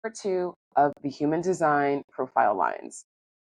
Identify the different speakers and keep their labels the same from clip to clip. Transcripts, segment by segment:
Speaker 1: part 2 of the human design profile lines.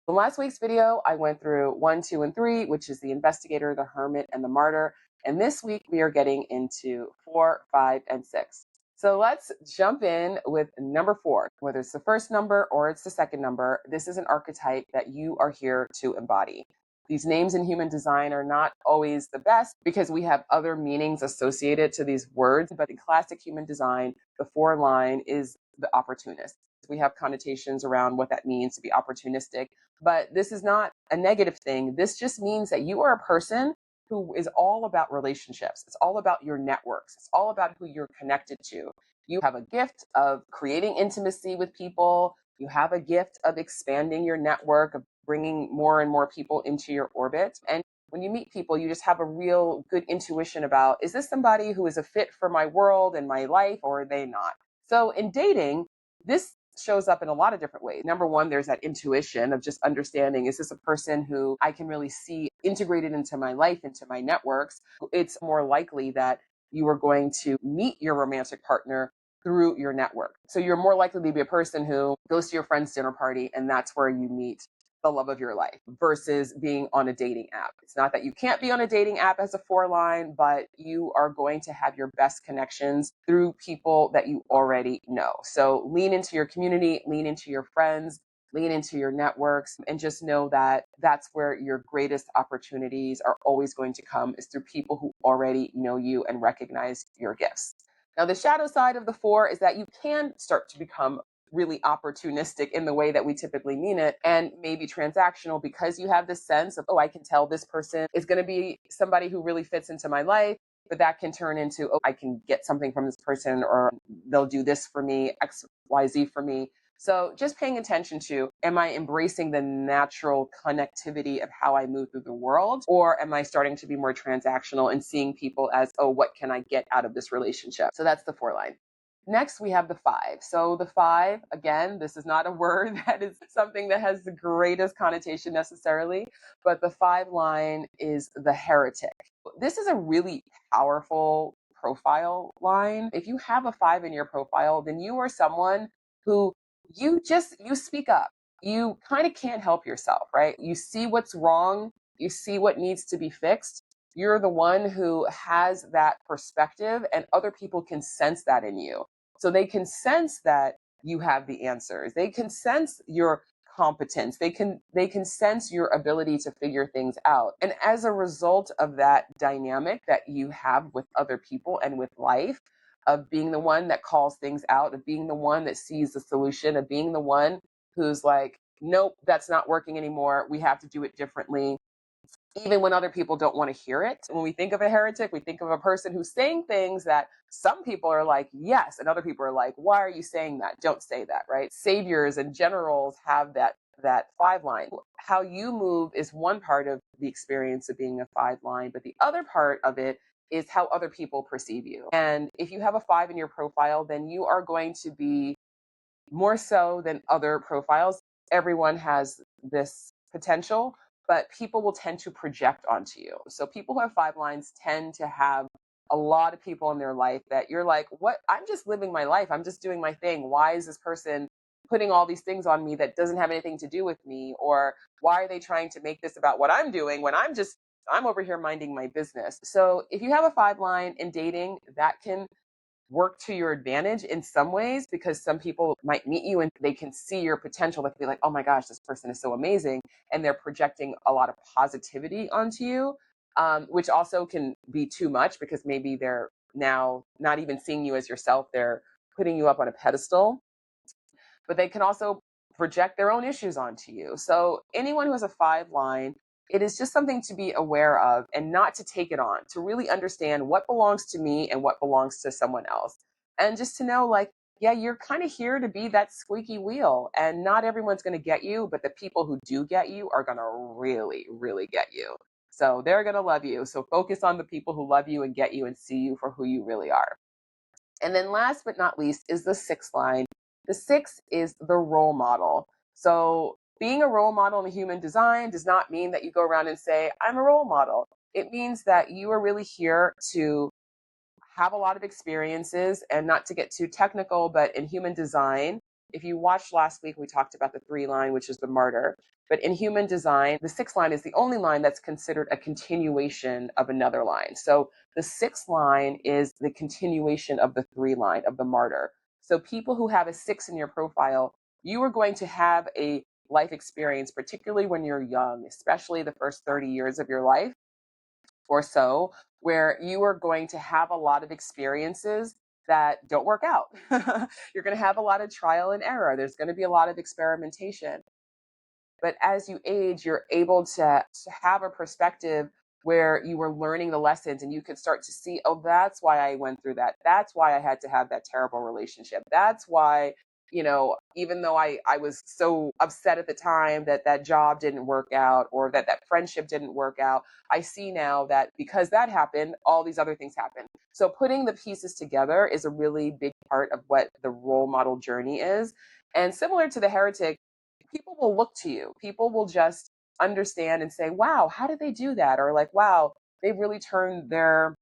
Speaker 1: In last week's video, I went through 1, 2, and 3, which is the investigator, the hermit, and the martyr. And this week we are getting into 4, 5, and 6. So let's jump in with number 4. Whether it's the first number or it's the second number, this is an archetype that you are here to embody. These names in human design are not always the best because we have other meanings associated to these words. But in classic human design, the 4 line is the opportunist. We have connotations around what that means to be opportunistic, but this is not a negative thing. This just means that you are a person who is all about relationships. It's all about your networks. It's all about who you're connected to. You have a gift of creating intimacy with people. You have a gift of expanding your network, of bringing more and more people into your orbit. And when you meet people, you just have a real good intuition about, is this somebody who is a fit for my world and my life, or are they not? So in dating, this shows up in a lot of different ways. Number one, there's that intuition of just understanding, is this a person who I can really see integrated into my life, into my networks? It's more likely that you are going to meet your romantic partner through your network. So you're more likely to be a person who goes to your friend's dinner party and that's where you meet the love of your life versus being on a dating app. It's not that you can't be on a dating app as a 4 line, but you are going to have your best connections through people that you already know. So lean into your community, lean into your friends, lean into your networks, and just know that that's where your greatest opportunities are always going to come, is through people who already know you and recognize your gifts. Now, the shadow side of the 4 is that you can start to become really opportunistic in the way that we typically mean it, and maybe transactional, because you have this sense of, oh, I can tell this person is going to be somebody who really fits into my life. But that can turn into, oh, I can get something from this person, or they'll do this for me, X, Y, Z for me. So just paying attention to, am I embracing the natural connectivity of how I move through the world? Or am I starting to be more transactional and seeing people as, oh, what can I get out of this relationship? So that's the 4 line. Next, we have the 5. So the 5, again, this is not a word that is something that has the greatest connotation necessarily, but the 5 line is the heretic. This is a really powerful profile line. If you have a 5 in your profile, then you are someone who you speak up. You kind of can't help yourself, right? You see what's wrong. You see what needs to be fixed. You're the one who has that perspective, and other people can sense that in you. So they can sense that you have the answers. They can sense your competence. They can sense your ability to figure things out. And as a result of that dynamic that you have with other people and with life, of being the one that calls things out, of being the one that sees the solution, of being the one who's like, nope, that's not working anymore. We have to do it differently, even when other people don't want to hear it. When we think of a heretic, we think of a person who's saying things that some people are like, yes, and other people are like, why are you saying that? Don't say that, right? Saviors and generals have that 5 line. How you move is one part of the experience of being a 5 line, but the other part of it is how other people perceive you. And if you have a 5 in your profile, then you are going to be more so than other profiles. Everyone has this potential, but people will tend to project onto you. So people who have 5 lines tend to have a lot of people in their life that you're like, what? I'm just living my life. I'm just doing my thing. Why is this person putting all these things on me that doesn't have anything to do with me? Or why are they trying to make this about what I'm doing when I'm over here minding my business? So if you have a 5 line in dating, that can work to your advantage in some ways, because some people might meet you and they can see your potential. They can be like, oh my gosh, this person is so amazing. And they're projecting a lot of positivity onto you, which also can be too much, because maybe they're now not even seeing you as yourself. They're putting you up on a pedestal, but they can also project their own issues onto you. So anyone who has a 5 line, it is just something to be aware of and not to take it on, to really understand what belongs to me and what belongs to someone else. And just to know, like, yeah, you're kind of here to be that squeaky wheel, and not everyone's going to get you, but the people who do get you are going to really, really get you. So they're going to love you. So focus on the people who love you and get you and see you for who you really are. And then last but not least is the 6 line. The 6 is the role model. So being a role model in human design does not mean that you go around and say, I'm a role model. It means that you are really here to have a lot of experiences, and not to get too technical, but in human design, If you watched last week, we talked about the 3 line, which is the martyr. But in human design, the 6th line is the only line that's considered a continuation of another line. So the 6th line is the continuation of the 3 line of the martyr. So people who have a 6 in your profile, you are going to have a life experience, particularly when you're young, especially the first 30 years of your life or so, where you are going to have a lot of experiences that don't work out. You're going to have a lot of trial and error. There's going to be a lot of experimentation. But as you age, you're able to have a perspective where you were learning the lessons and you could start to see, oh, that's why I went through that. That's why I had to have that terrible relationship. That's why, even though I was so upset at the time that that job didn't work out or that that friendship didn't work out, I see now that because that happened, all these other things happen. So putting the pieces together is a really big part of what the role model journey is. And similar to the heretic, people will look to you. People will just understand and say, wow, how did they do that? Or like, wow, they've really turned their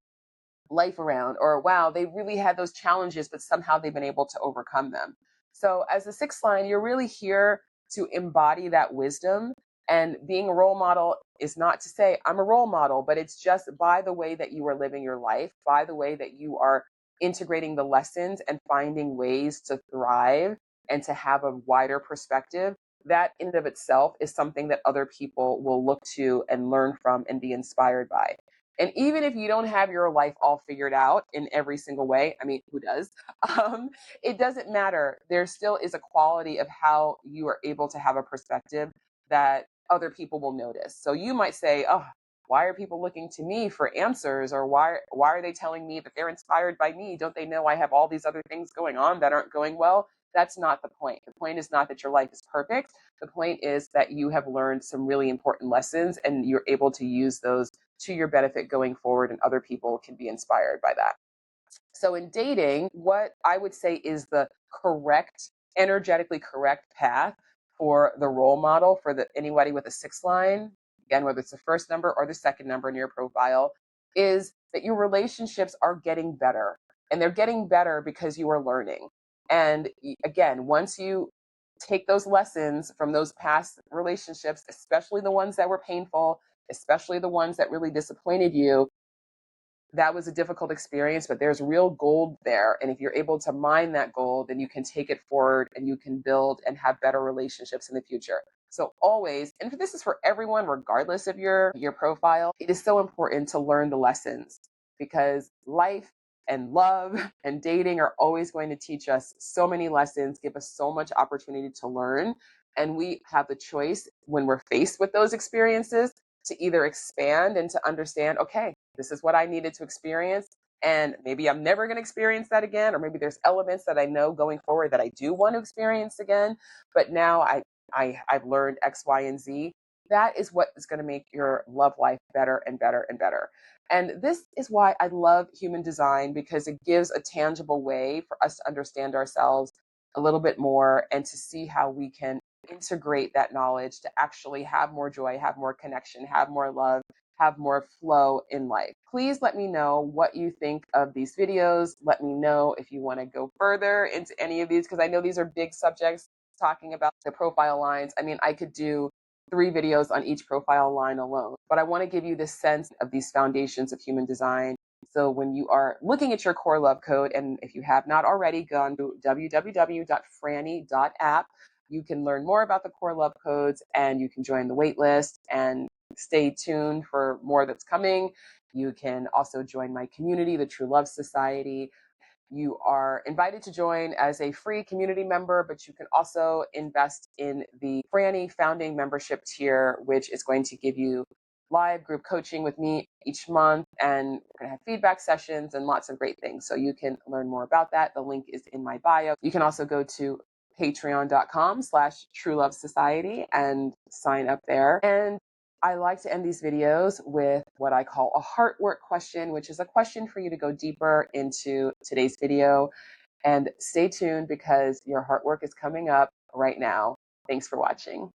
Speaker 1: life around. Or wow, they really had those challenges, but somehow they've been able to overcome them. So as the 6th line, you're really here to embody that wisdom. And being a role model is not to say I'm a role model, but it's just by the way that you are living your life, by the way that you are integrating the lessons and finding ways to thrive and to have a wider perspective. That in and of itself is something that other people will look to and learn from and be inspired by. And even if you don't have your life all figured out in every single way, I mean, who does? It doesn't matter. There still is a quality of how you are able to have a perspective that other people will notice. So you might say, oh, why are people looking to me for answers? Or why are they telling me that they're inspired by me? Don't they know I have all these other things going on that aren't going well? That's not the point. The point is not that your life is perfect. The point is that you have learned some really important lessons and you're able to use those to your benefit going forward, and other people can be inspired by that. So in dating, what I would say is the correct, energetically correct path for the role model for anybody with a 6 line, again, whether it's the first number or the second number in your profile, is that your relationships are getting better. And they're getting better because you are learning. And again, once you take those lessons from those past relationships, especially the ones that were painful, especially the ones that really disappointed you, that was a difficult experience, but there's real gold there. And if you're able to mine that gold, then you can take it forward and you can build and have better relationships in the future. So always, and this is for everyone, regardless of your profile, it is so important to learn the lessons because life and love and dating are always going to teach us so many lessons, give us so much opportunity to learn. And we have the choice when we're faced with those experiences to either expand and to understand, okay, this is what I needed to experience. And maybe I'm never going to experience that again. Or maybe there's elements that I know going forward that I do want to experience again. But now I've learned X, Y, and Z. That is what is going to make your love life better and better and better. And this is why I love human design, because it gives a tangible way for us to understand ourselves a little bit more and to see how we can integrate that knowledge to actually have more joy, have more connection, have more love, have more flow in life. Please let me know what you think of these videos. Let me know if you want to go further into any of these, because I know these are big subjects talking about the profile lines. I mean, I could do 3 videos on each profile line alone, but I want to give you this sense of these foundations of human design. So when you are looking at your core love code, and if you have not already gone to www.franny.app, you can learn more about the core love codes and you can join the wait list and stay tuned for more that's coming. You can also join my community, the True Love Society. You are invited to join as a free community member, but you can also invest in the Franny founding membership tier, which is going to give you live group coaching with me each month. And we're going to have feedback sessions and lots of great things. So you can learn more about that. The link is in my bio. You can also go to patreon.com/True Love Society and sign up there. And I like to end these videos with what I call a heart work question, which is a question for you to go deeper into today's video. And stay tuned because your heart work is coming up right now. Thanks for watching.